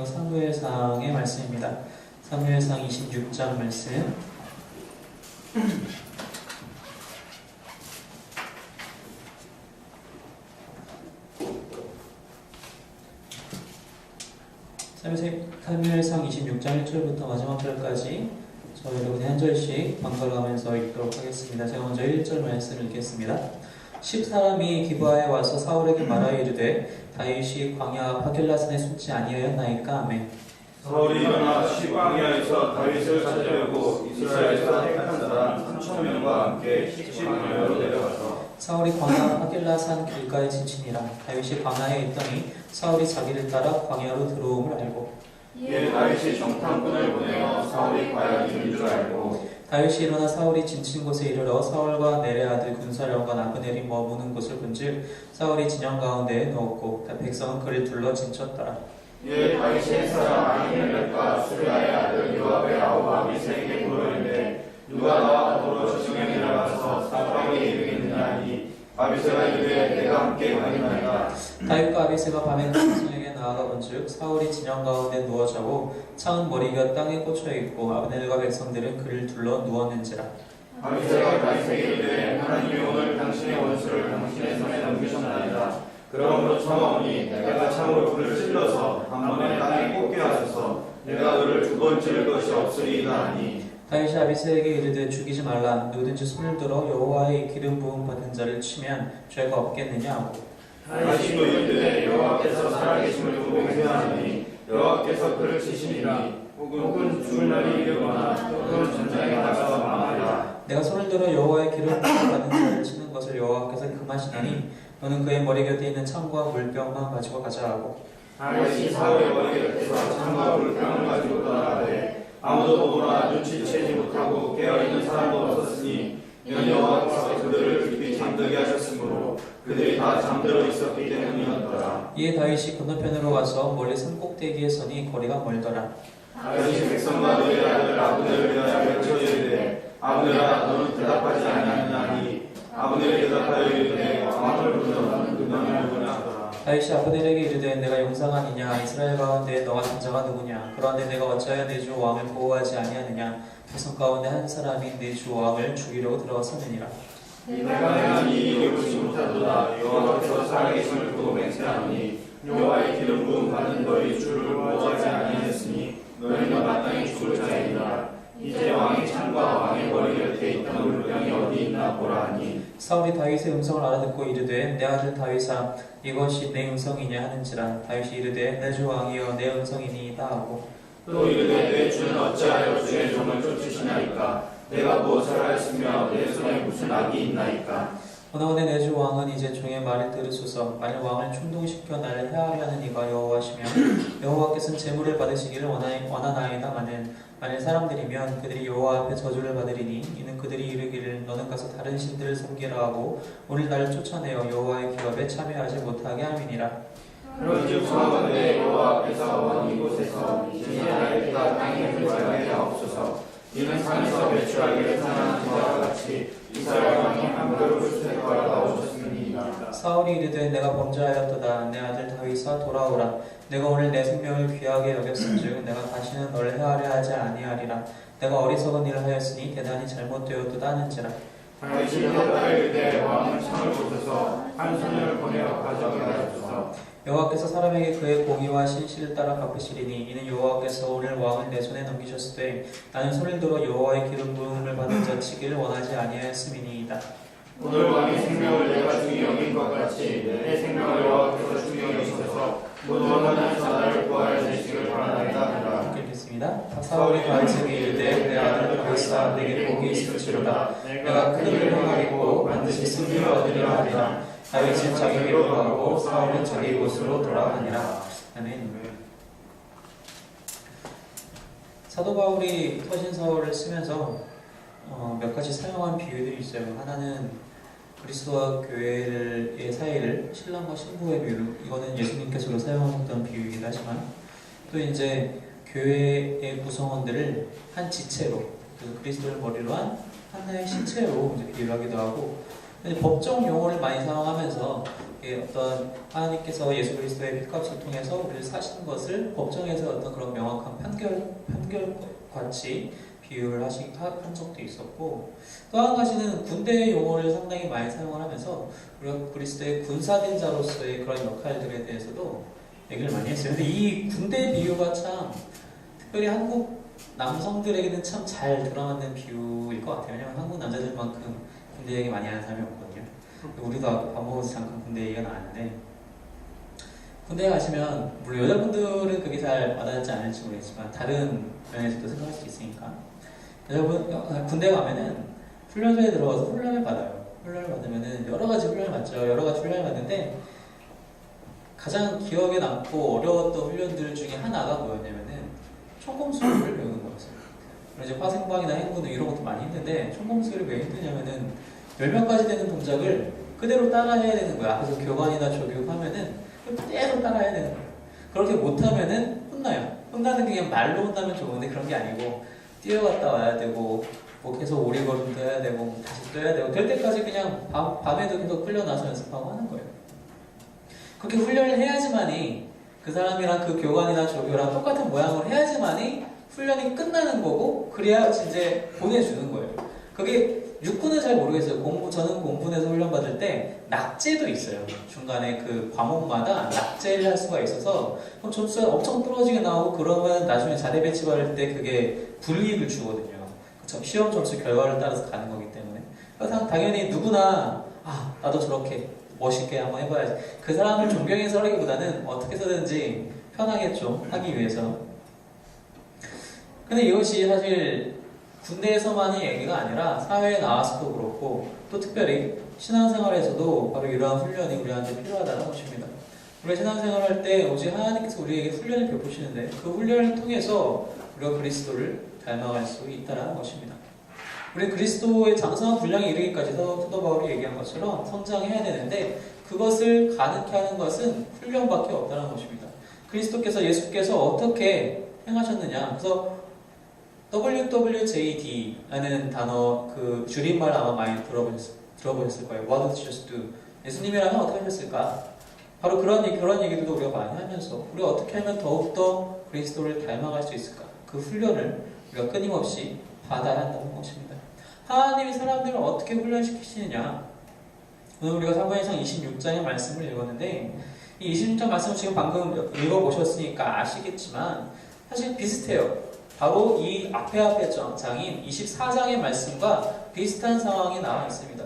사무엘상의 말씀입니다. 사무엘상 26장 말씀. 사무엘상 26장 1절부터 마지막 절까지 저희 여러분이 한 절씩 번갈아가면서 읽도록 하겠습니다. 제가 먼저 1절 말씀을 읽겠습니다. 10사람이 기브아에 와서 사울에게 말하여 이르되 다윗이 광야 하길라산에 숨지 아니하였나이까. 아멘. 사울이 일어나 시광야에서 다윗을 찾으려고 이스라엘에서 택한 사람 3,000명과 함께 시광야로 내려가서 사울이 광야 하길라산 길가에 지치니라. 다윗이 광야에 있더니 사울이 자기를 따라 광야로 들어옴을 알고 이에 다윗이 정탐꾼을 보내어 사울이 과연 있는 줄 알고 다윗이 일어나 사울이 지친 곳에 이르러 사울과 넬의 아들 군사령관 아브넬이 머무는 곳을 본즉 사울이 진영 가운데에 누웠고 백성은 그를 둘러 진쳤더라. 이에 다윗이 햇사람 아히멜렉과 수르야의 아들 요압의 아우 아비새에게 물으는데 누가 나와 더불어 저승에 내려가서 사울에게 이르겠느냐 하니 아비새가 이르되 내가 함께 가겠나이다. 다윗과 아비새가 밤에 백성에게 나아가 본즉 사울이 진영 가운데 누워 자고 창은 머리가 땅에 꽂혀 있고 아브넬과 백성들은 그를 둘러 누웠는지라. 아비새가 다윗에게 이르되 하나님이 오늘 당신의 원수를 당신의 손에 넘기셨나이다. 그러므로 청하오니 내가 참으로 그를 찔러서 한 번에 땅에 꽂게 하소서. 내가 그를 두 번 찔 것이 없으리이다 하니 다윗이 아비새에게 이르되 죽이지 말라. 누구든지 손을 들어 여호와의 기름 부음 받은 자를 치면 죄가 없겠느냐 하고 다윗이 또 이르되 여호와께서 살아계심을 두고 맹세하노니 여호와께서 그를 치시니라. 혹은 죽을 날이 이르거나 혹은 전장에 나가서 망하리라. 내가 손을 들어 여호와의 기름 부음 받은 자를 치는 것을 여호와께서 금하시나니 너는 그의 머리 곁에 있는 창과 물병만 가지고 가자 하고 다윗이 사울의 머리 곁에서 창과 물병을 가지고 떠나가되 아무도 보거나 눈치채지 못하고 깨어있는 사람도 없었으니 이는 여호와께서 그들을 깊이 잠들게 하셨으므로 그들이 다 잠들어 있었기 때문이었더라. 이에 다윗이 건너편으로 가서 멀리 산 꼭대기에 서니 거리가 멀더라. 다윗이 백성과 너의 아들 아브넬을 위하여 외쳐 이르되 아브넬아 너는 대답하지 아니하느냐 하니 아브넬이 대답하여 이르되 왕을 부르는 그는 누구냐 하더라. 다윗이 아브넬에게 이르되 내가 용사가 아니냐 이스라엘 가운데 너가 장자가 누구냐 그러한데 내가 어찌하여 내 주 왕을 보호하지 아니하느냐 백성 가운데 한 사람이 내 주 왕을 죽이려고 들어갔었느니라. 내가 행한 이 일이 옳지 못하도다. 여호와께서 살아계심을 두고 맹세하노니 여호와의 기름 부음 받은 너희 주를 보호하지 아니하였으니 너희는 마땅히 죽을 자이니라. 이제 왕의 창과 왕의 머리 곁에 있던 물병이 어디 있나 보라 하니 사울이 다윗의 음성을 알아듣고 이르되 내 아들 다윗아 이것이 내 음성이냐 하는지라. 다윗이 이르되 내 주 왕이여 내 음성이니이다 하고 또 이르되 내 주는 어찌하여 주의 종을 쫓으시나이까. 내가 무엇을 하였으며 내 손에 무슨 악이 있나이까. 원하오니 내 주 왕은 이제 종의 말을 들으소서. 만일 왕을 충동시켜 나를 해하려 하는 이가 여호와시며 여호와께서는 재물을 받으시기를 원하나이다마는 만일 사람들이면 그들이 여호와 앞에 저주를 받으리니 이는 그들이 이르기를 너는 가서 다른 신들을 섬기라 하고 오늘 나를 쫓아내어 여호와의 기업에 참여하지 못하게 함이니라. 그런즉 청하건대 여호와께서 원 이곳에서 이제 나의 피가 땅에 흘러가게 하옵소서. 이는 산에서 배출하기를 사냥하는 자와 같이 이스라엘 왕이 한 그릇을 수색하러 나오셨음이니이다. 사울이 이르되 내가 범죄하였도다. 내 아들 다윗아 돌아오라. 내가 오늘 내 생명을 귀하게 여겼은즉 내가 다시는 너를 해하려 하지 아니하리라. 내가 어리석은 일을 하였으니 대단히 잘못되었도다 하는지라. 다윗이 대답하여 이르되 왕은 창을 보소서. 한 소년을 보내어 가져가게 하옵소서. 여호와께서 사람에게 그의 공의와 신실을 따라 갚으시리니 이는 여호와께서 오늘 왕을 내 손에 넘기셨을 때 나는 손을 들어 여호와의 기름 부음을 받은 자 치기를 원하지 아니하였음이니이다. 오늘 왕의 생명을 내가 중히 여긴 것 같이 내 생명을 여호와께서 중히 여기셔서 모든 원한에서 나를 구하여 주시기를 바라나이다. 읽겠습니다. 사울이 다윗에게 이르되 내 아들 다윗아 내게 복이 있을지로다. 내가 큰 일을 행하겠고 반드시 승리를 얻으리라 하리라. 다윗은 자기 길로 가고 사울은 자기 곳으로 돌아가니라. 아멘. 사도 바울이 서신서를 쓰면서 몇 가지 사용한 비유들이 있어요. 하나는 그리스도와 교회의 사이를 신랑과 신부의 비유, 이거는 예수님께서도 사용하셨던 비유이긴 하지만 또 이제 교회의 구성원들을 한 지체로, 그리스도를 머리로 한 하나의 신체로 이제 비유하기도 하고, 법정 용어를 많이 사용하면서 어떤 하나님께서 예수 그리스도의 핏값을 통해서 우리를 사신 것을 법정에서 어떤 그런 명확한 판결같이 비유를 한 적도 있었고, 또 한 가지는 군대 용어를 상당히 많이 사용을 하면서 우리가 그리스도의 군사된 자로서의 그런 역할들에 대해서도 얘기를 많이 했어요. 근데 이 군대 비유가 참 특별히 한국 남성들에게는 참 잘 들어맞는 비유일 것 같아요. 왜냐면 한국 남자들만큼 군대 얘기 많이 하는 사람이 없거든요. 우리도 아까 밥 먹어서 잠깐 군대 얘기가 나왔는데, 군대에 가시면 물론 여자분들은 그게 잘 와닿지 않을지 모르겠지만 다른 면에서도 생각할 수 있으니까, 여러분 군대에 가면은 훈련소에 들어가서 훈련을 받아요. 훈련을 받으면은 여러 가지 훈련을 받죠. 여러 가지 훈련을 받는데 가장 기억에 남고 어려웠던 훈련들 중에 하나가 뭐였냐면은 총검술을 배우는 거였어요. 이제 화생방이나 행군 이런 것도 많이 힘든데 총검술이 왜 힘드냐면은 10명까지 되는 동작을 그대로 따라해야 되는 거야. 그래서 교관이나 조교하면은 그대로 따라해야 되는 거야. 그렇게 못하면은 혼나요. 혼나는 게 그냥 말로 혼나면 좋은데 그런 게 아니고 뛰어갔다 와야 되고 뭐 계속 오리걸음도 해야 되고 다시 뛰어야 되고 될 때까지 그냥 밤에도 계속 훈련나서 연습하고 하는 거예요. 그렇게 훈련을 해야지만이 그 사람이랑 그 교관이나 조교랑 똑같은 모양을 해야지만이 훈련이 끝나는 거고, 그래야 이제 보내주는 거예요. 그게 육군은 잘 모르겠어요. 저는 공군에서 훈련 받을 때 낙제도 있어요. 중간에 그 과목마다 낙제를 할 수가 있어서 그럼 점수가 엄청 떨어지게 나오고, 그러면 나중에 자대 배치 받을 때 그게 불이익을 주거든요. 시험 점수 결과를 따라서 가는 거기 때문에. 그래서 당연히 누구나 나도 저렇게 멋있게 한번 해봐야지. 그 사람을 존경해서 하기보다는 어떻게 해서든지 편하게 좀 하기 위해서. 근데 이것이 사실 군대에서만의 얘기가 아니라 사회에 나와서도 그렇고, 또 특별히 신앙생활에서도 바로 이러한 훈련이 우리한테 필요하다는 것입니다. 우리가 신앙생활할 때 오직 하나님께서 우리에게 훈련을 베푸시는데 그 훈련을 통해서 우리가 그리스도를 닮아갈 수 있다는 것입니다. 우리 그리스도의 장성한 분량에 이르기까지 사도 바울이 얘기한 것처럼 성장해야 되는데, 그것을 가능케 하는 것은 훈련밖에 없다는 것입니다. 예수께서 어떻게 행하셨느냐. 그래서 WWJD라는 단어, 그 줄임말 아마 많이 들어보셨을 거예요. What did Jesus do? 예수님이라면 어떻게 하셨을까? 바로 그런 얘기들도 우리가 많이 하면서 우리가 어떻게 하면 더욱더 그리스도를 닮아갈 수 있을까? 그 훈련을 우리가 끊임없이 받아야 한다는 것입니다. 하나님이 사람들을 어떻게 훈련시키시느냐? 오늘 우리가 사무엘상 26장의 말씀을 읽었는데, 이 26장 말씀을 지금 방금 읽어보셨으니까 아시겠지만 사실 비슷해요. 바로 이 앞에 장인 24장의 말씀과 비슷한 상황이 나와 있습니다.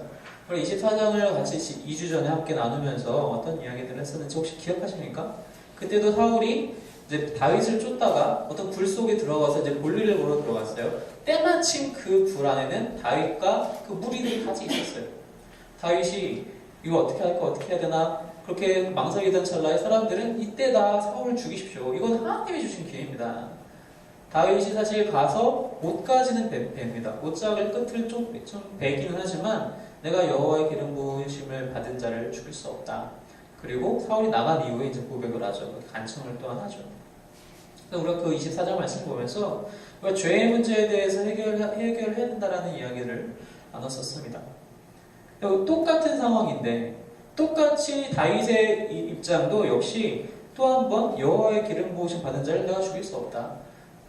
24장을 같이 2주 전에 함께 나누면서 어떤 이야기들을 했었는지 혹시 기억하십니까? 그때도 사울이 이제 다윗을 쫓다가 어떤 굴 속에 들어가서 이제 볼일을 보러 들어갔어요. 때마침 그 굴 안에는 다윗과 그 무리들이 같이 있었어요. 다윗이 이거 어떻게 할까, 어떻게 해야 되나 그렇게 망설이던 찰나에 사람들은 이때다 사울을 죽이십시오. 이건 하나님이 주신 기회입니다. 다윗이 사실 가서 못까지는 뱀니다. 못자를 끝을 좀 베기는 하지만 내가 여호와의 기름 부으심을 받은 자를 죽일 수 없다. 그리고 사울이 나간 이후에 이제 고백을 하죠. 간청을 또한 하죠. 그래서 우리가 그 24장 말씀을 보면서 우리가 죄의 문제에 대해서 해결해야 된다라는 이야기를 나눴었습니다. 똑같은 상황인데 똑같이 다윗의 입장도 역시 또 한 번 여호와의 기름 부으심 받은 자를 내가 죽일 수 없다.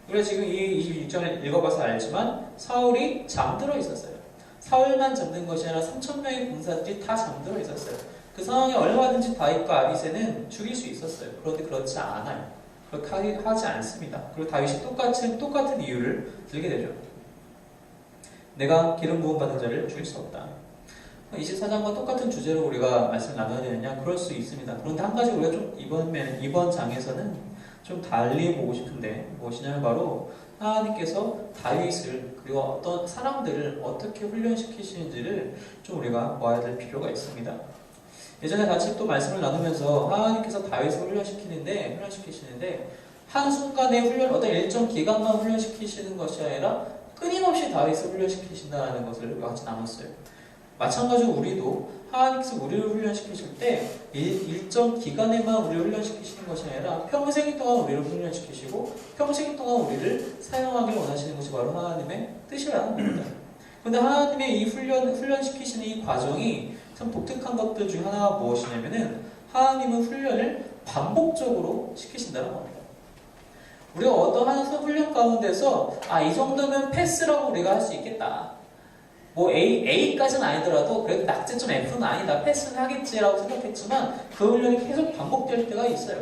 우리가 지금 이 26장을 읽어봐서 알지만 사울이 잠들어 있었어요. 사울만 잠든 것이 아니라 3,000명의 군사들이 다 잠들어 있었어요. 그 상황에 얼마든지 다윗과 아비새는 죽일 수 있었어요. 그런데 그렇지 않아요. 그렇게 하지 않습니다. 그리고 다윗이 똑같은 이유를 들게 되죠. 내가 기름 부음 받은 자를 죽일 수 없다. 24장과 똑같은 주제로 우리가 말씀을 나눠야 되느냐? 그럴 수 있습니다. 그런데 한 가지 우리가 좀 이번 장에서는 좀 달리 보고 싶은데 무엇이냐면 바로 하나님께서 다윗을 그리고 어떤 사람들을 어떻게 훈련시키시는지를 좀 우리가 봐야 될 필요가 있습니다. 예전에 같이 또 말씀을 나누면서 하나님께서 다윗을 훈련시키시는데 한순간에 어떤 일정 기간만 훈련시키시는 것이 아니라 끊임없이 다윗을 훈련시키신다는 것을 같이 나눴어요. 마찬가지로 우리도 하나님께서 우리를 훈련시키실 때 일정 기간에만 우리를 훈련시키시는 것이 아니라 평생 동안 우리를 훈련시키시고 평생 동안 우리를 사용하길 원하시는 것이 바로 하나님의 뜻이라는 겁니다. 그런데 하나님의 이 훈련시키시는 이 과정이 참 독특한 것들 중 하나가 무엇이냐면은 하나님은 훈련을 반복적으로 시키신다는 겁니다. 우리가 어떠한 훈련 가운데서 이 정도면 패스라고 우리가 할 수 있겠다. 뭐 A까지는 아니더라도 그래도 낙제점 F는 아니다. 패스는 하겠지라고 생각했지만 그 훈련이 계속 반복될 때가 있어요.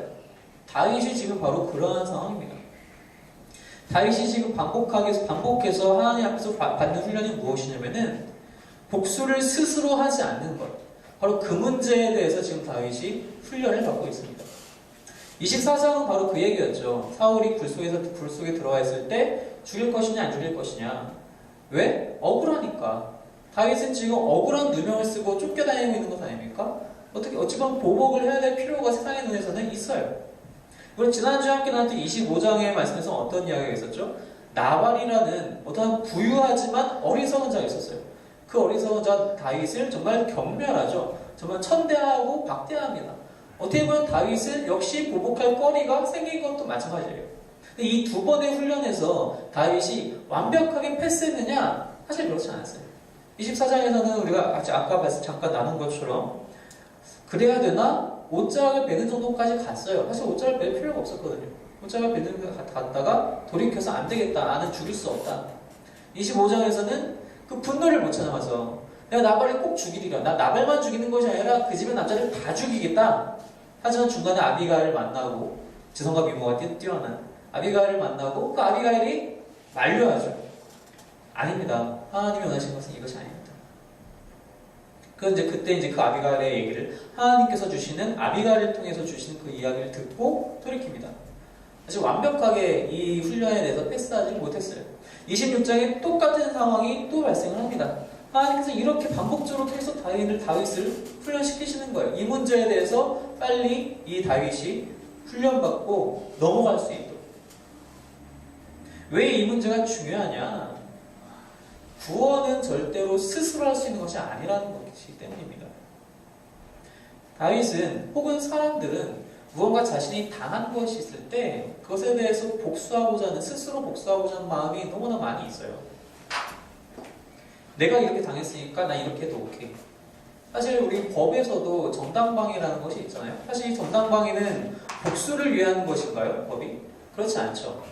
다윗이 지금 바로 그러한 상황입니다. 다윗이 지금 반복해서 하나님 앞에서 받는 훈련이 무엇이냐면은 복수를 스스로 하지 않는 것. 바로 그 문제에 대해서 지금 다윗이 훈련을 받고 있습니다. 24장은 바로 그 얘기였죠. 사울이 불 속에 들어와 있을 때 죽일 것이냐 안 죽일 것이냐. 왜? 억울하니까. 다윗은 지금 억울한 누명을 쓰고 쫓겨다니고 있는 것 아닙니까? 어찌보면 보복을 해야 될 필요가 세상의 눈에서는 있어요. 우리 지난주에 함께 나눴던 25장의 말씀에서 어떤 이야기가 있었죠? 나발이라는 어떤 부유하지만 어리석은 자가 있었어요. 그 어리석은 자 다윗을 정말 경멸하죠. 정말 천대하고 박대합니다. 어떻게 보면 다윗은 역시 보복할 거리가 생긴 것도 마찬가지예요. 이 두 번의 훈련에서 다윗이 완벽하게 패스했느냐? 사실 그렇지 않았어요. 24장에서는 우리가 아까 잠깐 나눈 것처럼 그래야 되나? 옷장을 베는 정도까지 갔어요. 사실 옷장을 뺄 필요가 없었거든요. 옷장을 베는 데 갔다가 돌이켜서 안 되겠다. 나는 죽일 수 없다. 25장에서는 그 분노를 못 참아서 내가 나발을 꼭 죽이리라. 나 나발만 죽이는 것이 아니라 그 집의 남자를 다 죽이겠다. 하지만 중간에 아비가일을 만나고 지성과 미모가 뛰어난 아비가일을 만나고 그 아비가일이 만류하죠. 아닙니다. 하나님이 원하시는 것은 이것이 아닙니다. 그때 그 아비가일의 얘기를 하나님께서 주시는 아비가일을 통해서 주시는 그 이야기를 듣고 돌이킵니다. 사실 완벽하게 이 훈련에 대해서 패스하지 못했어요. 26장에 똑같은 상황이 또 발생을 합니다. 하나님께서 이렇게 반복적으로 계속 다윗을 훈련시키시는 거예요. 이 문제에 대해서 빨리 이 다윗이 훈련받고 넘어갈 수 있도록. 왜 이 문제가 중요하냐? 구원은 절대로 스스로 할 수 있는 것이 아니라는 것이기 때문입니다. 다윗은 혹은 사람들은 무언가 자신이 당한 것이 있을 때 그것에 대해서 스스로 복수하고자 하는 마음이 너무나 많이 있어요. 내가 이렇게 당했으니까 나 이렇게 해도 오케이. 사실 우리 법에서도 정당방위라는 것이 있잖아요. 사실 이 정당방위는 복수를 위한 것인가요? 법이? 그렇지 않죠.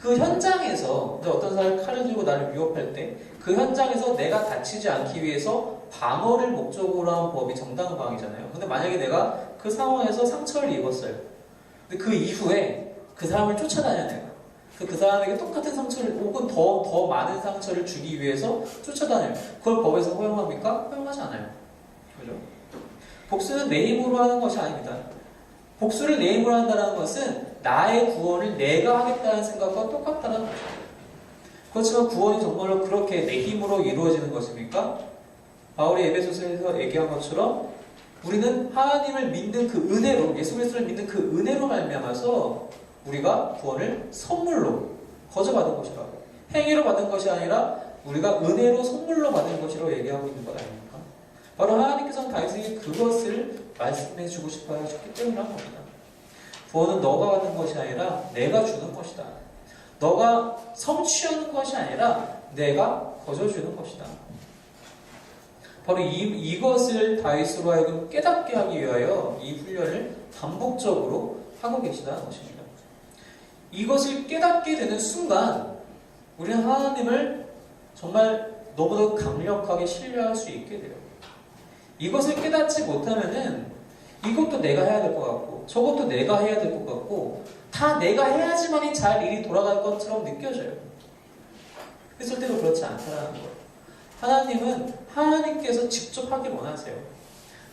그 현장에서 어떤 사람이 칼을 들고 나를 위협할 때 그 현장에서 내가 다치지 않기 위해서 방어를 목적으로 한 법이 정당방위잖아요. 근데 만약에 내가 그 상황에서 상처를 입었어요. 근데 그 이후에 그 사람을 쫓아다녀야 돼요. 그 사람에게 똑같은 상처를 혹은 더 많은 상처를 주기 위해서 쫓아다녀요. 그걸 법에서 허용합니까? 허용하지 않아요. 그죠? 복수는 내 힘으로 하는 것이 아닙니다. 복수를 내 힘으로 한다는 것은 나의 구원을 내가 하겠다는 생각과 똑같다는 거죠. 그렇지만 구원이 정말로 그렇게 내 힘으로 이루어지는 것입니까? 바울이 에베소서에서 얘기한 것처럼 우리는 하나님을 믿는 그 은혜로, 예수 그리스도를 믿는 그 은혜로 말미암아서 우리가 구원을 선물로 거저 받은 것이라고, 행위로 받은 것이 아니라 우리가 은혜로 선물로 받은 것이라고 얘기하고 있는 것 아닙니까? 바로 하나님께서는 다윗에게 그것을 말씀해 주고 싶어 하셨기 때문에 한 겁니다. 구원은 너가 받는 것이 아니라 내가 주는 것이다. 너가 성취하는 것이 아니라 내가 거저 주는 것이다. 바로 이것을 다윗으로 하여금 깨닫게 하기 위하여 이 훈련을 반복적으로 하고 계시다는 것입니다. 이것을 깨닫게 되는 순간 우리는 하나님을 정말 너무도 강력하게 신뢰할 수 있게 돼요. 이것을 깨닫지 못하면은 이것도 내가 해야 될 것 같고 저것도 내가 해야 될 것 같고 다 내가 해야지만이 잘 일이 돌아갈 것처럼 느껴져요. 그래서 절대로 그렇지 않다는 거예요. 하나님은 하나님께서 직접 하길 원하세요.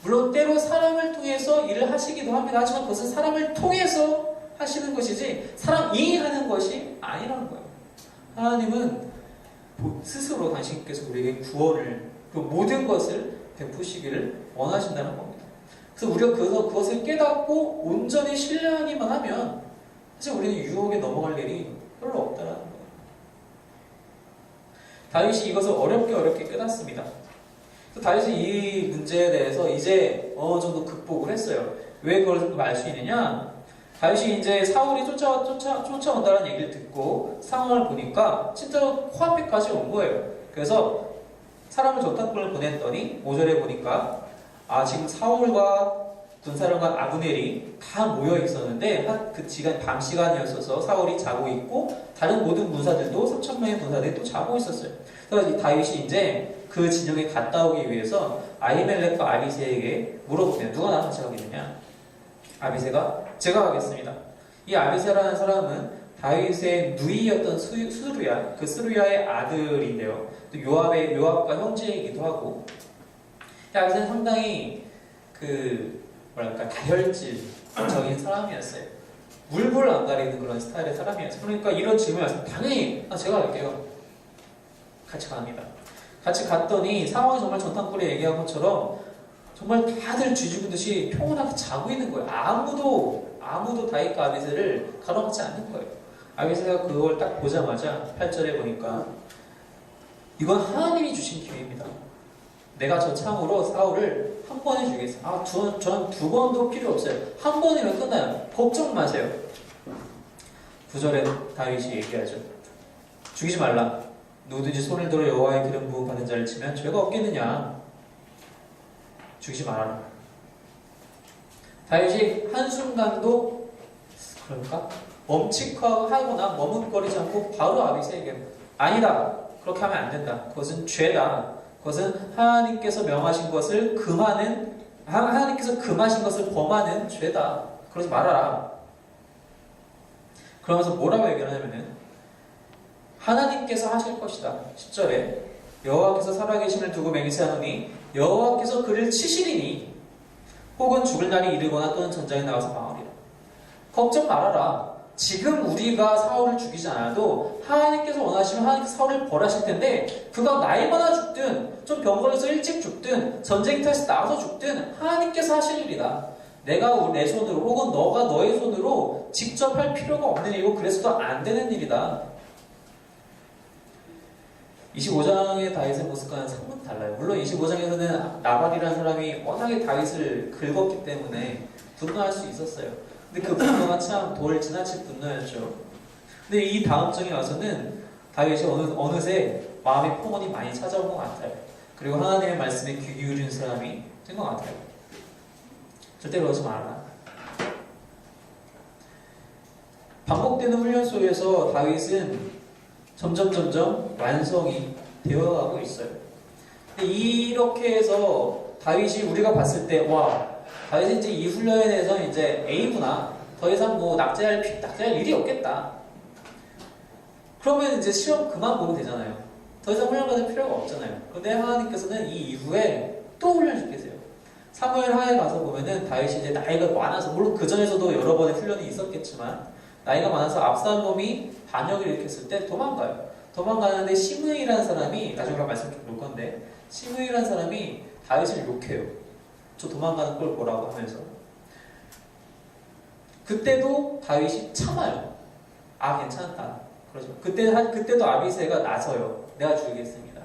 물론 때로 사람을 통해서 일을 하시기도 합니다. 하지만 그것은 사람을 통해서 하시는 것이지 사람이 하는 것이 아니라는 거예요. 하나님은 스스로 당신께서 우리에게 구원을 그 모든 것을 베푸시기를 원하신다는 겁니다. 그래서 우리가 그것을 깨닫고 온전히 신뢰하기만 하면 사실 우리는 유혹에 넘어갈 일이 별로 없다는 거예요. 다윗이 이것을 어렵게 깨닫습니다. 그래서 다윗은 이 문제에 대해서 이제 어느 정도 극복을 했어요. 왜 그걸 알 수 있느냐? 다윗이 이제 사울이 쫓아온다는 얘기를 듣고 상황을 보니까 진짜로 코앞에까지 온 거예요. 그래서 사람을 전탁꾼을 보냈더니 5절에 보니까 지금 사울과 군사령관 아브넬이 다 모여 있었는데 그 시간 밤 시간이었어서 사울이 자고 있고 다른 모든 군사들도 3,000명의 군사들이 또 자고 있었어요. 그래서 이 다윗이 이제 그 진영에 갔다 오기 위해서 아히멜렉과 아비새에게 물어보면 누가 나랑 같이 가겠느냐? 아비새가 제가 가겠습니다. 이 아비새라는 사람은 다윗의 누이였던 스루야, 그 스루야의 아들인데요. 또 요압과 형제이기도 하고, 이 아비새는 상당히 다혈질적인 사람이었어요. 물불 안 가리는 그런 스타일의 사람이었어요. 그러니까 이런 질문이 왔어요. 당연히 제가 갈게요. 같이 갑니다. 같이 갔더니 상황이 정말 전탄불에 얘기한 것처럼 정말 다들 쥐죽은 듯이 평온하게 자고 있는 거예요. 아무도 다윗과 아비새를 가로막지 않는 거예요. 아비새가 그걸 딱 보자마자 8절에 보니까 이건 하나님이 주신 기회입니다. 내가 저 창으로 사울을 한 번에 죽이겠어요. 전 두 번도 필요 없어요. 한 번이면 끝나요. 걱정 마세요. 9절에 다윗이 얘기하죠. 죽이지 말라. 누구든지 손을 들어 여호와의 기름 부음 받은 자를 치면 죄가 없겠느냐. 죽이지 말아라. 다윗이 한순간도 그럴까? 멈칫하거나 머뭇거리지 않고 바로 아비새에게 아니다. 그렇게 하면 안 된다. 그것은 죄다. 그것은 하나님께서 명하신 것을 하나님께서 금하신 것을 범하는 죄다. 그러지 말아라. 그러면서 뭐라고 얘기를 하냐면은 하나님께서 하실 것이다. 10절에 여호와께서 살아계심을 두고 맹세하노니 여호와께서 그를 치시리니 혹은 죽을 날이 이르거나 또는 전장에 나가서 망하리라. 걱정 말아라. 지금 우리가 사울을 죽이지 않아도 하나님께서 원하시면 하나님께서 사울을 벌하실 텐데 그가 나이 많아 죽든 좀 병 걸려서 일찍 죽든 전쟁터에서 나와서 죽든 하나님께서 하실 일이다. 내가 내 손으로 혹은 너가 너의 손으로 직접 할 필요가 없는 일이고 그래서도 안 되는 일이다. 25장의 다윗의 모습과는 상당히 달라요. 물론 25장에서는 나발이라는 사람이 워낙에 다윗을 긁었기 때문에 분노할 수 있었어요. 근데 그 분노가 참 돌 지나칠 분노였죠. 근데 이 다음 장에 와서는 다윗이 어느새 마음의 평온이 많이 찾아온 것 같아요. 그리고 하나님의 말씀에 귀 기울이는 사람이 된 것 같아요. 절대 그러지 말아라. 반복되는 훈련 속에서 다윗은 점점 완성이 되어가고 있어요. 근데 이렇게 해서 다윗이 우리가 봤을 때 다윗은 이제 이 훈련에 대해서 이제 A구나. 더 이상 낙제할 일이 없겠다. 그러면 이제 시험 그만 보면 되잖아요. 더 이상 훈련 받을 필요가 없잖아요. 그런데 하나님께서는 이 이후에 또 훈련시키세요. 사무엘 하에 가서 보면은 다윗이 이제 나이가 많아서 물론 그 전에서도 여러 번의 훈련이 있었겠지만 나이가 많아서 압살롬이 반역을 일으켰을 때 도망가는데 시므이라는 사람이 나중에 말씀 좀 볼 건데 시므이라는 사람이 다윗을 욕해요. 저 도망가는 걸 보라고 하면서 그때도 다윗이 참아요. 괜찮다. 그러죠. 그때도 아비새가 나서요. 내가 죽이겠습니다.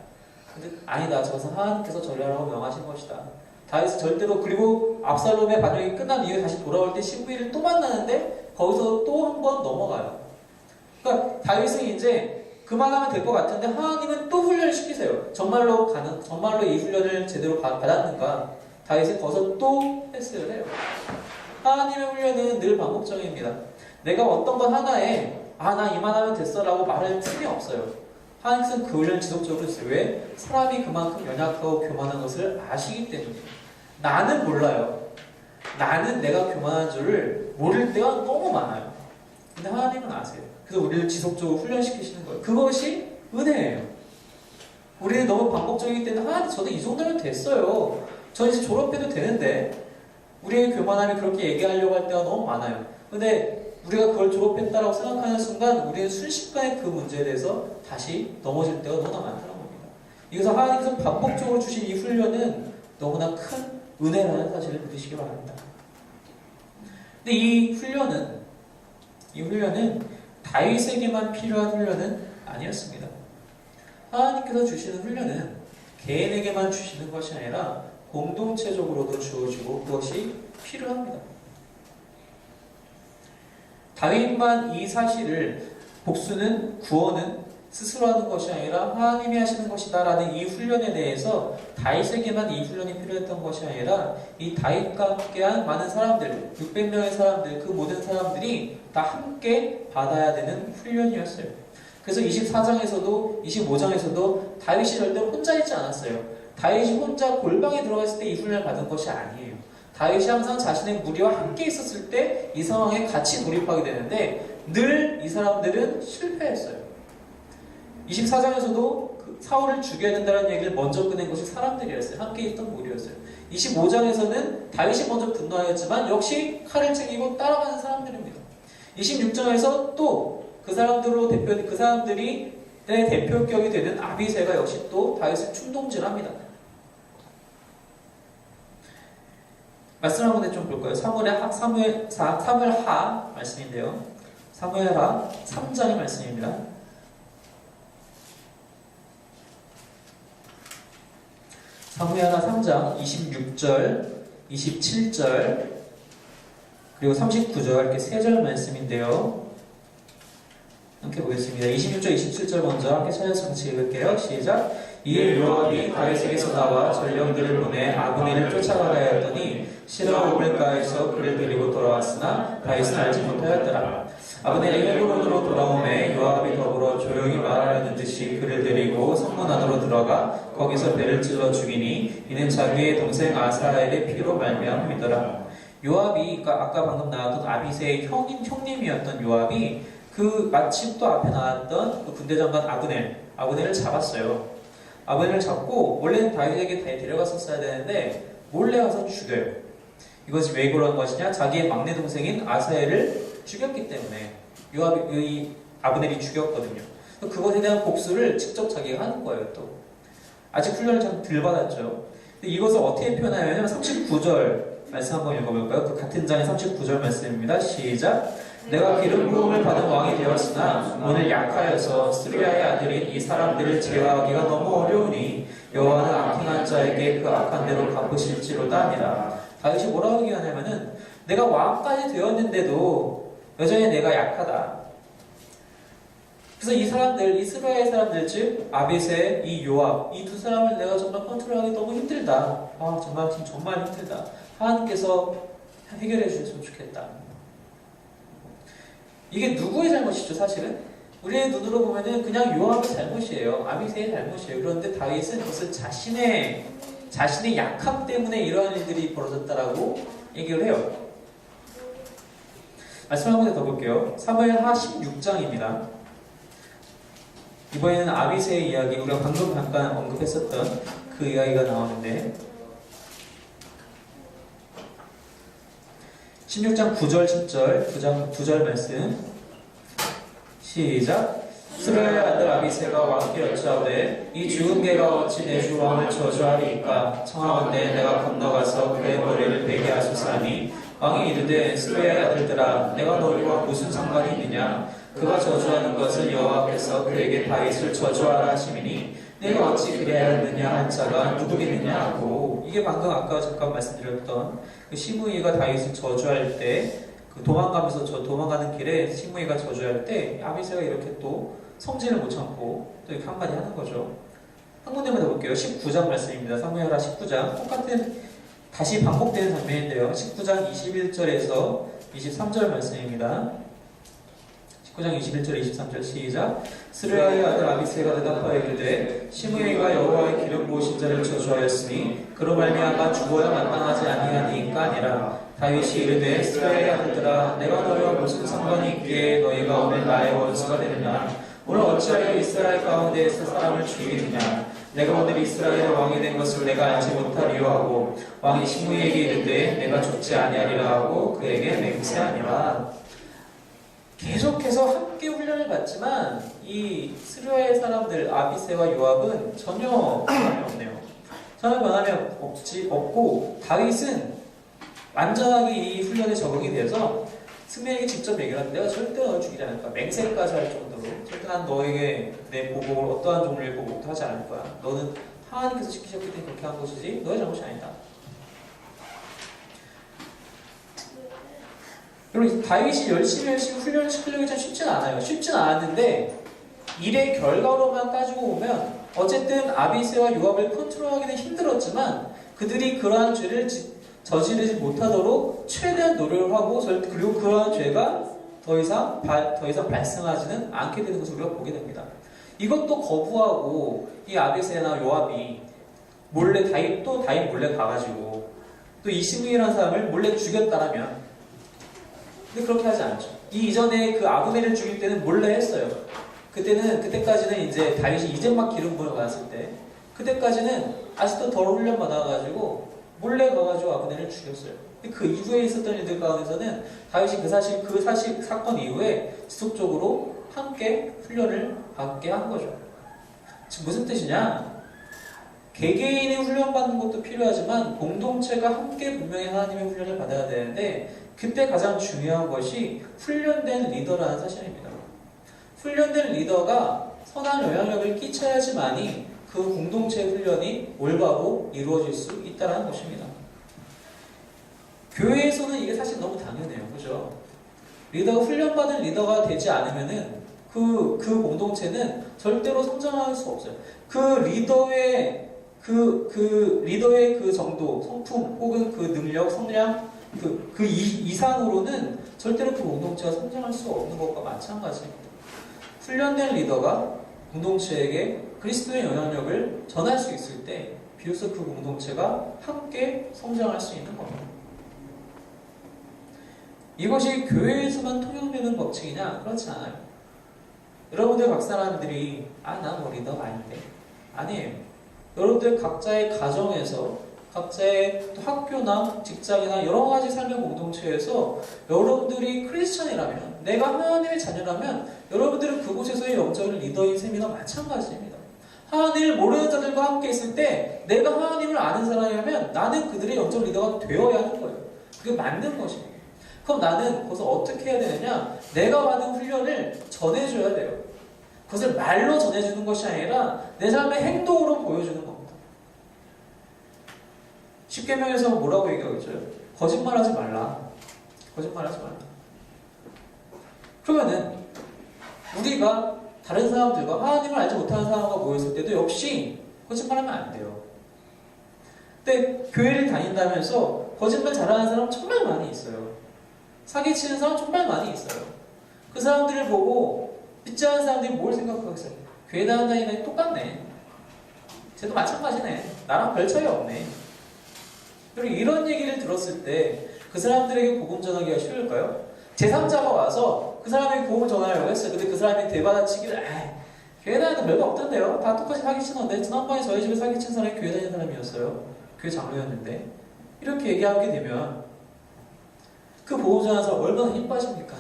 근데 아니다. 저것은 하나님께서 전례하라고 명하신 것이다. 다윗은 절대로 그리고 압살롬의 반역이 끝난 이후에 다시 돌아올 때 시므이를 또 만나는데 거기서 또 한 번 넘어가요. 그러니까 다윗은 이제 그만하면 될 것 같은데 하나님은 또 훈련을 시키세요. 정말로 이 훈련을 제대로 받았는가? 다윗은 거기서 또 패스를 해요. 하나님의 훈련은 늘 반복적입니다. 내가 어떤 것 하나에 나 이만하면 됐어라고 말할 틈이 없어요. 하나님께서는 그 훈련을 지속적으로 했어요. 왜? 사람이 그만큼 연약하고 교만한 것을 아시기 때문이에요. 나는 몰라요. 나는 내가 교만한 줄을 모를 때가 너무 많아요. 근데 하나님은 아세요. 그래서 우리를 지속적으로 훈련시키시는 거예요. 그것이 은혜예요. 우리는 너무 반복적이기 때문에 하나님 저는 이 정도면 됐어요. 저 이제 졸업해도 되는데 우리의 교만함이 그렇게 얘기하려고 할 때가 너무 많아요. 근데 우리가 그걸 졸업했다라고 생각하는 순간 우리는 순식간에 그 문제에 대해서 다시 넘어질 때가 너무나 많다는 겁니다. 이것은 하나님께서 반복적으로 주신 이 훈련은 너무나 큰 은혜라는 사실을 믿으시기 바랍니다. 근데 이 훈련은 다윗에게만 필요한 훈련은 아니었습니다. 하나님께서 주시는 훈련은 개인에게만 주시는 것이 아니라 공동체적으로도 주어지고 그것이 필요합니다. 다윗만 이 사실을 구원은 스스로 하는 것이 아니라 하나님이 하시는 것이다라는 이 훈련에 대해서 다윗에게만 이 훈련이 필요했던 것이 아니라 이 다윗과 함께한 많은 사람들, 600명의 사람들, 그 모든 사람들이 다 함께 받아야 되는 훈련이었어요. 그래서 24장에서도 25장에서도 다윗이 절대로 혼자 있지 않았어요. 다윗이 혼자 골방에 들어갔을 때 이 훈련을 받은 것이 아니에요. 다윗이 항상 자신의 무리와 함께 있었을 때 이 상황에 같이 돌입하게 되는데 늘 이 사람들은 실패했어요. 24장에서도 사울을 죽여야 된다는 얘기를 먼저 꺼낸 것이 사람들이었어요. 함께 있던 무리였어요. 25장에서는 다윗이 먼저 분노하였지만 역시 칼을 챙기고 따라가는 사람들입니다. 26장에서 또 그 사람들의 대표격이 되는 아비새가 역시 또 다윗을 충동질합니다. 말씀을 한번 좀 볼까요? 사무엘하 말씀인데요. 사무엘하 3장의 말씀입니다. 사무엘하 3장 26절, 27절, 그리고 39절 이렇게 세 절 말씀인데요. 함께 보겠습니다. 26절, 27절 먼저 함께 찾아서 같이 읽을게요. 시작. 이에 요압이 다윗에게서 나와 전령들을 보내 아브넬을 쫓아가려 하였더니 시라 우물가에서 그를 데리고 돌아왔으나 다윗은 알지 못하였더라. 아브넬이 헤브론으로 돌아오매 요압이 더불어 조용히 말하려는 듯이 그를 데리고 성문 안으로 들어가 거기서 배를 찔러 죽이니 이는 자기의 동생 아사엘의 피로 말미암음이더라. 요압이 아까 방금 나왔던 아비새의 형님이었던 요압이 그 마침 또 앞에 나왔던 그 군대 장관 아브넬을 잡았어요. 아브넬을 잡고 원래는 다윗에게 데려갔었어야 되는데 몰래 가서 죽여요. 이것이 왜 그런 것이냐? 자기의 막내 동생인 아사엘을 죽였기 때문에 요압이 아브넬이 죽였거든요. 그것에 대한 복수를 직접 자기가 하는 거예요. 또 아직 훈련을 좀 덜 받았죠. 근데 이것을 어떻게 표현하냐면 39절 말씀 한번 읽어볼까요? 그 같은 장의 39절 말씀입니다. 시작. 내가 기름 부음을 받은 왕이 되었으나 오늘 약하여서 스루야의 아들인 이 사람들을 제어하기가 너무 어려우니 여호와는 악행한 자에게 그 악한 대로 갚으실지로다 하니라. 다윗이 뭐라고 얘기하냐면은 내가 왕까지 되었는데도 여전히 내가 약하다. 그래서 이 사람들, 이 스루야의 사람들 즉 아비새, 이 요압, 이 두 사람을 내가 정말 컨트롤하기 너무 힘들다. 정말 힘들다. 하나님께서 해결해 주셨으면 좋겠다. 이게 누구의 잘못이죠, 사실은? 우리의 눈으로 보면은 그냥 요압의 잘못이에요. 아비새의 잘못이에요. 그런데 다윗은 그것을 자신의 약함 때문에 이러한 일들이 벌어졌다라고 얘기를 해요. 말씀 한 번 더 볼게요. 사무엘하 16장입니다. 이번에는 아비새의 이야기, 우리가 방금 잠깐 언급했었던 그 이야기가 나오는데 16장 9절 10절 9절 말씀 시작. 스루야의 아들 아비새가 왕께 여짜오되 이 죽은 개가 어찌 내 주 왕을 저주하리이까 청하건대 내가 건너가서 그의 머리를 베게 하소서 하니 왕이 이르되 스루야의 아들들아 내가 너희와 무슨 상관이 있느냐 그가 저주하는 것은 여호와께서 그에게 다윗을 저주하라 하심이니 내가 어찌 그리하였느냐 한 자가 누구겠느냐 하고 이게 방금 아까 잠깐 말씀드렸던 그 시므이가 다윗을 저주할 때 그 도망가는 길에 시므이가 저주할 때 아비새가 이렇게 또 성질을 못 참고 또 이렇게 한마디 하는 거죠. 한 군데만 더 볼게요. 19장 말씀입니다. 사무엘하 19장 똑같은 다시 반복되는 장면인데요. 19장 21절에서 23절 말씀입니다. 19장 21절 23절 시작. 스루야의 아들 아비새가 대답하여 이르되 시므이가 여호와의 기름 부으신 자를 저주하였으니 그로 말미암아 죽어야 마땅하지 아니하니까 아니라 다윗이 이르되 스루야의 아들들아 내가 너희와 무슨 상관이 있기에 너희가 오늘 나의 원수가 되느냐 오늘 어찌하여 이스라엘 가운데에서 사람을 죽이느냐 내가 오늘 이스라엘의 왕이 된 것을 내가 알지 못하리요 하고 왕이 시므이에게 이르되 내가 죽지 아니하리라 하고 그에게 맹세하니라. 계속해서 함께 훈련을 받지만 이 스루야의 사람들 아비새와 요압은 전혀 변함이 없네요. 전혀 변함이 없고 다윗은 완전하게 이 훈련에 적응이 돼서 승리에게 직접 얘기를 하는데 내가 절대 너를 죽이지 않을 거야. 맹세까지 할 정도로 절대 난 너에게 내 보복을 어떠한 종류의 보복도 하지 않을 거야. 너는 하나님께서 시키셨기 때문에 그렇게 한 것이지 너의 잘못이 아니다. 여러분 다윗이 열심히 훈련을 시키려고 참 쉽진 않아요. 쉽진 않았는데 일의 결과로만 따지고 보면 어쨌든 아비새와 요압을 컨트롤하기는 힘들었지만 그들이 그러한 죄를 저지르지 못하도록 최대한 노력을 하고 그리고 그러한 죄가 더 이상 발생하지는 않게 되는 것을 우리가 보게 됩니다. 이것도 거부하고 이 아비새나 요압이 다윗 몰래 가가지고 또 이시므이라는 사람을 몰래 죽였다라면, 근데 그렇게 하지 않죠. 이 이전에 그 아브넬을 죽일 때는 몰래 했어요. 그때까지는 이제 다윗이 이제 막 기름 부어 갔을 때, 그때까지는 아직도 덜 훈련 받아가지고 몰래 가가지고 아브넬을 죽였어요. 근데 그 이후에 있었던 일들 가운데서는 다윗이 그 사건 이후에 지속적으로 함께 훈련을 받게 한 거죠. 지금 무슨 뜻이냐? 개개인이 훈련받는 것도 필요하지만 공동체가 함께 분명히 하나님의 훈련을 받아야 되는데, 그때 가장 중요한 것이 훈련된 리더라는 사실입니다. 훈련된 리더가 선한 영향력을 끼쳐야지만이 그 공동체의 훈련이 올바로 이루어질 수 있다는 것입니다. 교회에서는 이게 사실 너무 당연해요. 그죠? 리더가 훈련받은 리더가 되지 않으면은 그 공동체는 절대로 성장할 수 없어요. 그 리더의 그 정도, 성품, 혹은 그 능력, 성량, 그 이상으로는 절대로 그 공동체가 성장할 수 없는 것과 마찬가지입니다. 훈련된 리더가 공동체에게 그리스도의 영향력을 전할 수 있을 때 비로소 그 공동체가 함께 성장할 수 있는 겁니다. 이것이 교회에서만 통용되는 법칙이냐? 그렇지 않아요. 여러분들 각 사람들이 난 뭐 리더가 아닌데, 아니에요. 여러분들 각자의 가정에서, 각자의 또 학교나 직장이나 여러 가지 삶의 공동체에서 여러분들이 크리스천이라면, 내가 하나님의 자녀라면 여러분들은 그곳에서의 영적인 리더인 셈이나 마찬가지입니다. 하나님을 모르는 자들과 함께 있을 때 내가 하나님을 아는 사람이라면 나는 그들의 영적 리더가 되어야 하는 거예요. 그게 맞는 것입니다. 그럼 나는 그것을 어떻게 해야 되느냐? 내가 받은 훈련을 전해줘야 돼요. 그것을 말로 전해주는 것이 아니라 내 삶의 행동으로 보여주는 겁니다. 십계명에서 뭐라고 얘기하고 있어요? 거짓말하지 말라. 거짓말하지 말라. 그러면은 우리가 다른 사람들과 하나님을 알지 못하는 사람과 모였을 때도 역시 거짓말하면 안 돼요. 근데 교회를 다닌다면서 거짓말 잘하는 사람 정말 많이 있어요. 사기치는 사람 정말 많이 있어요. 그 사람들을 보고 믿지 않는 사람들이 뭘 생각하겠어요? 교회 다니는 똑같네. 쟤도 마찬가지네. 나랑 별 차이 없네. 그리고 이런 얘기를 들었을 때 그 사람들에게 복음 전하기가 쉬울까요? 제3자가 와서 그 사람에게 복음을 전하려고 했어요. 근데 그 사람이 대받아치기를 교회 다니는 별거 없던데요. 다 똑같이 사기치는데 지난번에 저희 집에 사기친 사람이 교회 다니는 사람이었어요. 교회 장로였는데. 이렇게 얘기하게 되면 그 복음 전하는 사람 얼마나 힘 빠집니까?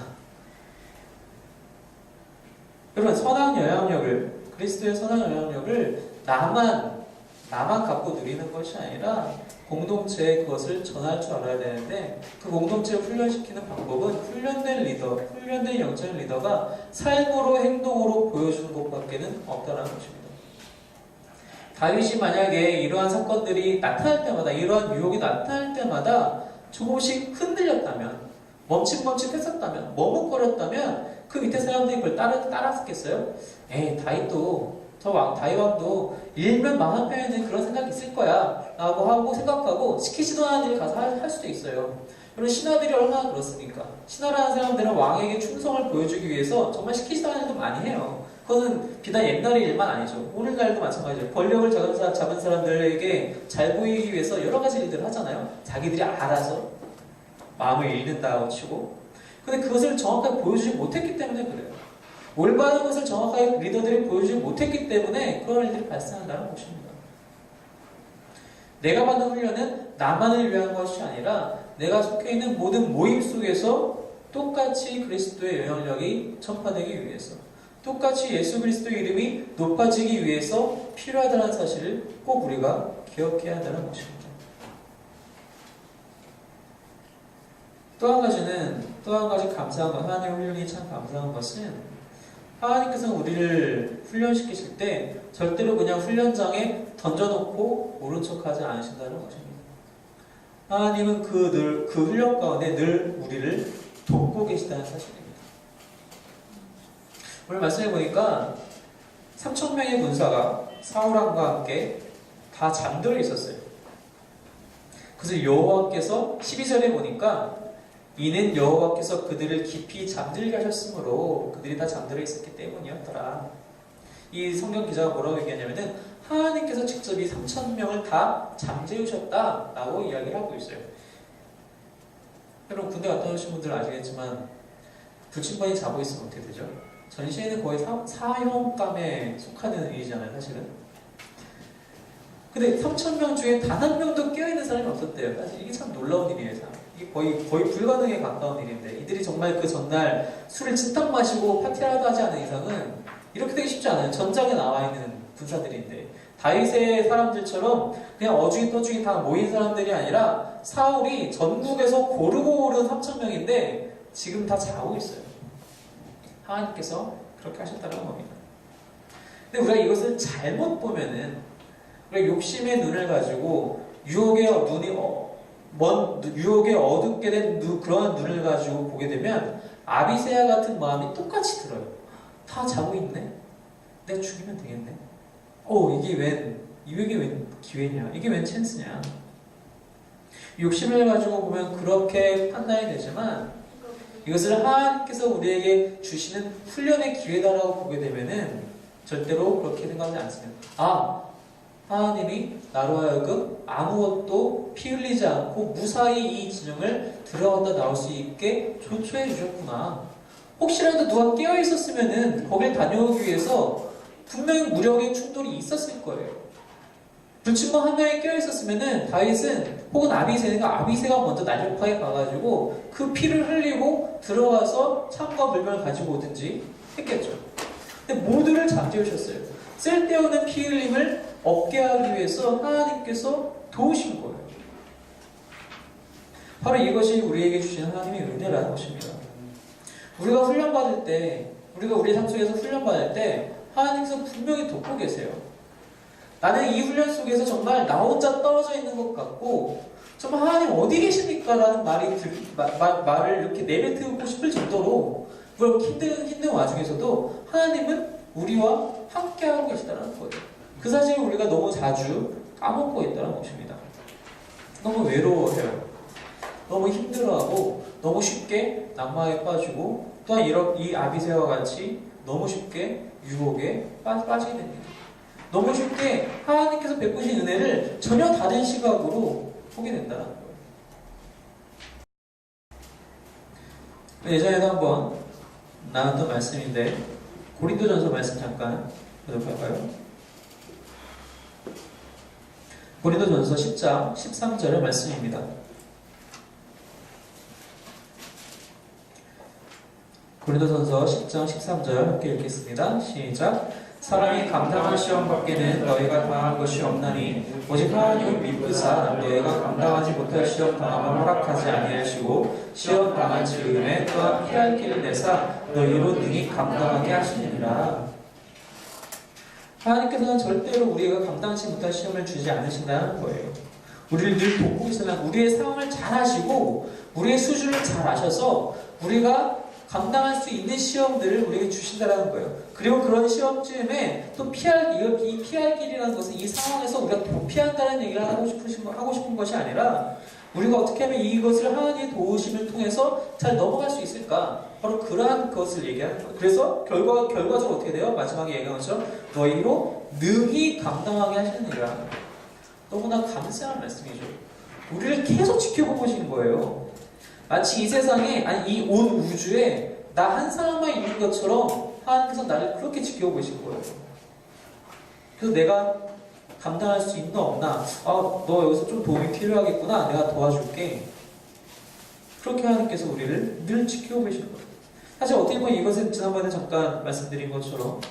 여러분, 선한 영향력을, 그리스도의 선한 영향력을 나만 갖고 누리는 것이 아니라 공동체에 그것을 전할 줄 알아야 되는데, 그 공동체를 훈련시키는 방법은 훈련된 영적인 리더가 삶으로, 행동으로 보여주는 것밖에는 없다는 것입니다. 다윗이 만약에 이러한 사건들이 나타날 때마다, 이러한 유혹이 나타날 때마다 조금씩 흔들렸다면, 멈칫멈칫했었다면, 머뭇거렸다면 그 밑에 사람들이 그걸 따랐겠어요? 다윗 왕도 일면 망한 편에는 그런 생각이 있을 거야 라고 하고 생각하고 시키지도 않은 일을 가서 할 수도 있어요. 그런 신하들이 얼마나 그렇습니까? 신하라는 사람들은 왕에게 충성을 보여주기 위해서 정말 시키지도 않은 일도 많이 해요. 그거는 비단 옛날의 일만 아니죠. 오늘날도 마찬가지죠. 권력을 잡은 사람들에게 잘 보이기 위해서 여러 가지 일들을 하잖아요. 자기들이 알아서 마음을 읽는다고 치고. 근데 그것을 정확하게 보여주지 못했기 때문에 그래요. 올바른 것을 정확하게 리더들이 보여주지 못했기 때문에 그런 일들이 발생한다는 것입니다. 내가 받는 훈련은 나만을 위한 것이 아니라 내가 속해 있는 모든 모임 속에서 똑같이 그리스도의 영향력이 전파되기 위해서, 똑같이 예수 그리스도의 이름이 높아지기 위해서 필요하다는 사실을 꼭 우리가 기억해야 한다는 것입니다. 또 한 가지 감사한 것, 하나님의 훈련이 참 감사한 것은 하나님께서 우리를 훈련시키실 때 절대로 그냥 훈련장에 던져놓고 모른 척하지 않으신다는 것입니다. 하나님은 그 훈련 가운데 늘 우리를 돕고 계시다는 사실입니다. 오늘 말씀해 보니까 3,000명의 군사가 사울왕과 함께 다 잠들어 있었어요. 그래서 여호와께서 12절에 보니까 이는 여호와께서 그들을 깊이 잠들게 하셨으므로 그들이 다 잠들어 있었기 때문이었더라. 이 성경 기자가 뭐라고 얘기하냐면은 하나님께서 직접 이 3,000명을 다 잠재우셨다라고 이야기를 하고 있어요. 여러분 군대 갔다 오신 분들 아시겠지만 불침번이 자고 있으면 어떻게 되죠? 전시에는 거의 사형감에 속하는 일이잖아요, 사실은. 근데 3,000명 중에 단 한 명도 깨어있는 사람이 없었대요. 사실 이게 참 놀라운 일이에요. 이게 거의 불가능에 가까운 일인데 이들이 정말 그 전날 술을 진탕 마시고 파티라도 하지 않은 이상은 이렇게 되기 쉽지 않아요. 전장에 나와 있는 군사들인데 다윗의 사람들처럼 그냥 어중이 떠중이 다 모인 사람들이 아니라 사울이 전국에서 고르고 오른 3,000명인데 지금 다 자고 있어요. 하나님께서 그렇게 하셨다는 겁니다. 근데 우리가 이것을 잘못 보면은 우리가 욕심의 눈을 가지고 유혹의 어둡게 된 그러한 눈을 가지고 보게 되면 아비새와 같은 마음이 똑같이 들어요. 다 자고 있네. 내가 죽이면 되겠네. 이게 웬 기회냐? 이게 웬 찬스냐? 욕심을 가지고 보면 그렇게 판단이 되지만 이것을 하나님께서 우리에게 주시는 훈련의 기회다라고 보게 되면은 절대로 그렇게 생각하지 않습니다. 하나님이 나로 하여금 아무것도 피 흘리지 않고 무사히 이 진영을 들어갔다 나올 수 있게 조처해 주셨구나. 혹시라도 누가 깨어 있었으면은 거길 다녀오기 위해서 분명히 무력의 충돌이 있었을 거예요. 불침번 한 명이 깨어 있었으면은 다윗은 혹은 아비새가 먼저 날렵하게 가가지고 그 피를 흘리고 들어가서 창과 물병을 가지고 오든지 했겠죠. 근데 모두를 잠재우셨어요. 쓸데없는 피 흘림을 없게 하기 위해서 하나님께서 도우신 거예요. 바로 이것이 우리에게 주시는 하나님의 은혜라는 것입니다. 우리가 훈련받을 때, 우리가 우리 삶 속에서 훈련받을 때 하나님께서 분명히 돕고 계세요. 나는 이 훈련 속에서 정말 나 혼자 떨어져 있는 것 같고 정말 하나님 어디 계십니까? 라는 말을 이렇게 내뱉고 싶을 정도로 힘든 와중에서도 하나님은 우리와 함께하고 계시다는 거예요. 그 사실을 우리가 너무 자주 까먹고 있다는 것입니다. 너무 외로워해요. 너무 힘들어하고 너무 쉽게 낙망에 빠지고 또한 이 아비새와 같이 너무 쉽게 유혹에 빠지게 됩니다. 너무 쉽게 하나님께서 베푸신 은혜를 전혀 다른 시각으로 보게 된다는 거예요. 예전에도 한번 나눴던 말씀인데 고린도전서 말씀 잠깐 보도록 할까요? 고린도전서 10장 13절의 말씀입니다. 고린도전서 10장 13절 함께 읽겠습니다. 시작. 사람이 감당할 시험 밖에는 너희가 당한 것이 없나니 오직 하나님을 믿으사 너희가 감당하지 못할 시험 당함을 허락하지 아니하시고 시험 당한 즈음에 또한 피할 길을 내사 너희로 능히 감당하게 하시느니라. 하나님께서는 절대로 우리가 감당하지 못할 시험을 주지 않으신다는 거예요. 우리를 늘 돕고 계시는 우리의 상황을 잘 아시고 우리의 수준을 잘 아셔서 우리가 감당할 수 있는 시험들을 우리에게 주신다는 거예요. 그리고 그런 시험쯤에 또 이 피할 길이라는 것은 이 상황에서 우리가 도피한다는 얘기를 하고 싶은 것이 아니라 우리가 어떻게 하면 이것을 하나님의 도우심을 통해서 잘 넘어갈 수 있을까? 바로 그러한 것을 얘기하는 거예요. 그래서 결과적으로 어떻게 돼요? 마지막에 얘기한 것처럼 너희로 능히 감당하게 하시느니라. 너무나 감사한 말씀이죠. 우리를 계속 지켜보고 계신 거예요. 마치 이 세상에, 이 온 우주에 나 한 사람만 있는 것처럼 하나님께서 나를 그렇게 지켜보고 계신 거예요. 그래서 내가 감당할 수 있나 없나, 너 여기서 좀 도움이 필요하겠구나, 내가 도와줄게. 그렇게 하나님께서 우리를 늘 지켜보고 계신 거예요. 사실 어떻게 보면 이것은 지난번에 잠깐 말씀드린 것처럼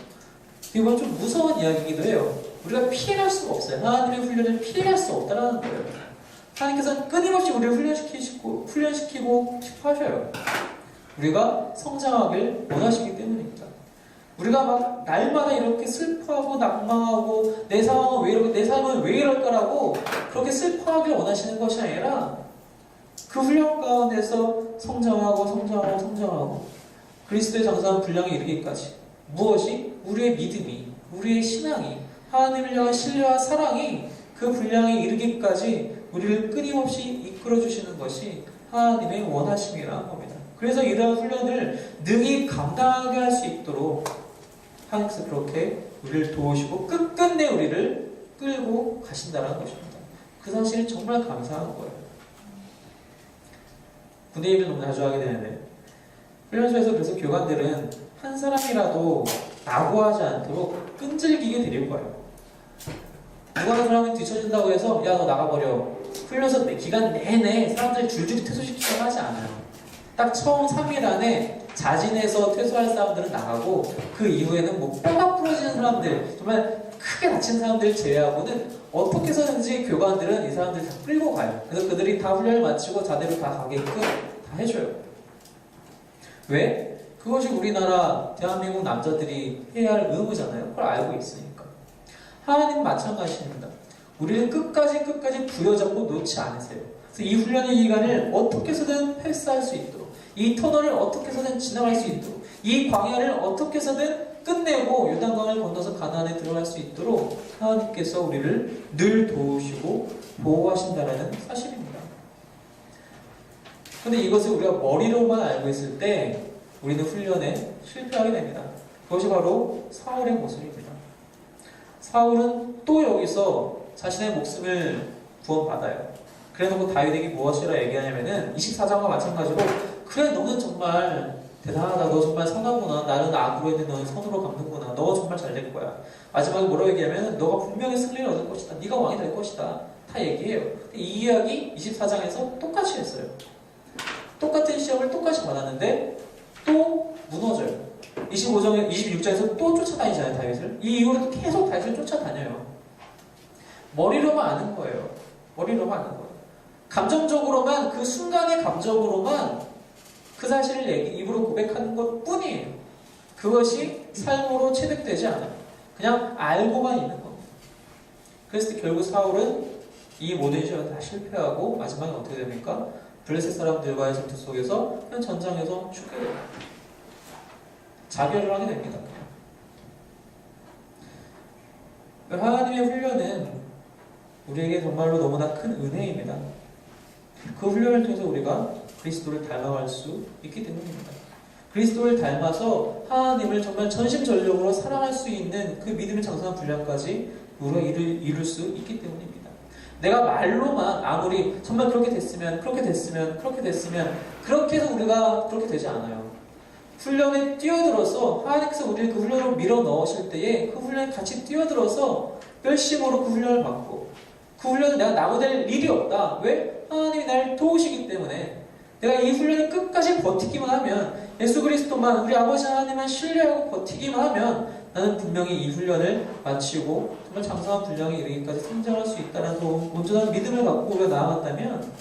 이건 좀 무서운 이야기이기도 해요. 우리가 피해갈 수가 없어요. 하나님의 훈련을 피해갈 수 없다는 거예요. 하나님께서는 끊임없이 우리를 훈련시키고 싶어 하셔요. 우리가 성장하길 원하시기 때문입니다. 우리가 막 날마다 이렇게 슬퍼하고 낙망하고 내 삶은 왜 이럴까라고 그렇게 슬퍼하길 원하시는 것이 아니라 그 훈련 가운데서 성장하고 그리스도의 장성한 분량에 이르기까지 무엇이? 우리의 믿음이 우리의 신앙이, 하나님을 향한 신뢰와 사랑이 그 분량에 이르기까지 우리를 끊임없이 이끌어주시는 것이 하나님의 원하심이라는 겁니다. 그래서 이러한 훈련을 능히 감당하게 할 수 있도록 하나님께서 그렇게 우리를 도우시고 끝끝내 우리를 끌고 가신다는 것입니다. 그 사실이 정말 감사한 거예요. 군대 얘기를 너무 자주 하게 되는데, 훈련소에서 그래서 교관들은 한 사람이라도 낙오하지 않도록 끈질기게 데리고 가요. 누가 하는 사람이 뒤처진다고 해서 야 너 나가버려. 훈련소 기간 내내 사람들이 줄줄이 퇴소시키려고 하지 않아요. 딱 처음 3일 안에 자진해서 퇴소할 사람들은 나가고 그 이후에는 뭐 뼈가 부러지는 사람들, 정말 크게 다친 사람들을 제외하고는 어떻게 해서든지 교관들은 이 사람들 다 끌고 가요. 그래서 그들이 다 훈련을 마치고 자대로 다 가게끔 다 해줘요. 왜? 그것이 우리나라 대한민국 남자들이 해야 할 의무잖아요. 그걸 알고 있으니까. 하나님 마찬가지입니다. 우리를 끝까지 부여잡고 놓지 않으세요. 그래서 이 훈련의 기간을 어떻게 해서든 패스할 수 있도록, 이 터널을 어떻게 해서든 지나갈 수 있도록, 이 광야를 어떻게 해서든 끝내고 요단강을 건너서 가나안에 들어갈 수 있도록 하나님께서 우리를 늘 도우시고 보호하신다는 사실입니다. 그런데 이것을 우리가 머리로만 알고 있을 때 우리는 훈련에 실패하게 됩니다. 그것이 바로 사울의 모습입니다. 사울은 또 여기서 자신의 목숨을 구원받아요. 그래놓고 다윗에게 무엇이라 얘기하냐면은 24장과 마찬가지로 그래 너는 정말 대단하다. 너 정말 선하구나. 나는 악으로 했는데 너는 선으로 갚는구나. 너 정말 잘 될 거야. 마지막에 뭐라고 얘기하면 너가 분명히 승리를 얻을 것이다. 네가 왕이 될 것이다. 다 얘기해요. 이 이야기 24장에서 똑같이 했어요. 똑같은 시험을 똑같이 받았는데 또 무너져요. 26장에서 또 쫓아다니잖아요, 다윗을. 이 이후로도 계속 다윗을 쫓아다녀요. 머리로만 아는 거예요. 머리로만 아는 거예요. 감정적으로만, 그 순간의 감정으로만 그 사실을 입으로 고백하는 것 뿐이에요. 그것이 삶으로 체득되지 않아요. 그냥 알고만 있는 겁니다. 그래서 결국 사울은 이 모든 시험을 다 실패하고 마지막에 어떻게 됩니까? 블레셋 사람들과의 전투 속에서 그냥 전장에서 죽게 돼요. 자결을 하게 됩니다. 하나님의 훈련은 우리에게 정말로 너무나 큰 은혜입니다. 그 훈련을 통해서 우리가 그리스도를 닮아갈 수 있기 때문입니다. 그리스도를 닮아서 하나님을 정말 전심전력으로 사랑할 수 있는 그 믿음의 장성한 분량까지 우리가 이룰 수 있기 때문입니다. 내가 말로만 아무리 정말 그렇게 됐으면 그렇게 해서 우리가 그렇게 되지 않아요. 훈련에 뛰어들어서 하나님께서 우리를 그 훈련으로 밀어 넣으실 때에 그 훈련에 같이 뛰어들어서 열심으로 그 훈련을 받고 그 훈련을 내가 낙오될 일이 없다. 왜? 하나님이 나를 도우시기 때문에 내가 이 훈련을 끝까지 버티기만 하면 예수 그리스도만 우리 아버지 하나님만 신뢰하고 버티기만 하면 나는 분명히 이 훈련을 마치고 정말 장성한 분량에 이르기까지 성장할 수 있다는 온전한 믿음을 갖고 우리가 나아갔다면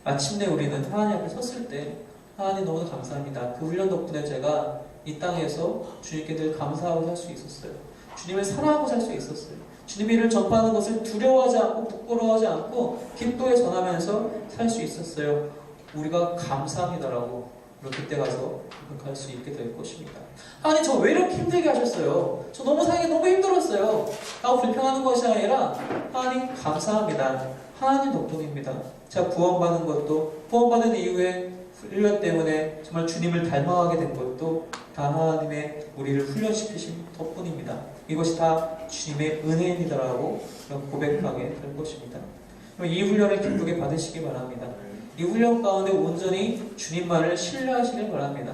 마침내 우리는 하나님 앞에 섰을 때 하나님 너무 감사합니다. 그 훈련 덕분에 제가 이 땅에서 주님께 늘 감사하고 살 수 있었어요. 주님을 사랑하고 살 수 있었어요. 주님의 일을 전파하는 것을 두려워하지 않고 부끄러워하지 않고 기쁘게 전하면서 살 수 있었어요. 우리가 감사합니다라고 그때 가서 고백할 수 있게 될 것입니다. 하나님 저 왜 이렇게 힘들게 하셨어요? 저 너무 살기 너무 힘들었어요. 하고 불평하는 것이 아니라 하나님 감사합니다. 하나님 덕분입니다. 제가 구원받은 것도 구원받은 이후에 훈련 때문에 정말 주님을 닮아가게 된 것도 다 하나님의 우리를 훈련시키신 덕분입니다. 이것이 다 주님의 은혜입니다라고 고백하게 될 것입니다. 이 훈련을 기쁘게 받으시기 바랍니다. 이 훈련 가운데 온전히 주님만을 신뢰하시길 바랍니다.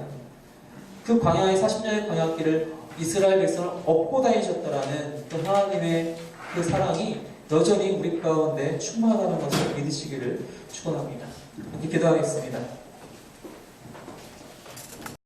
그 광야의 40년의 광야길을 이스라엘 백성을 업고 다니셨다라는 그 하나님의 그 사랑이 여전히 우리 가운데 충만하다는 것을 믿으시기를 축원합니다. 이렇게 기도하겠습니다.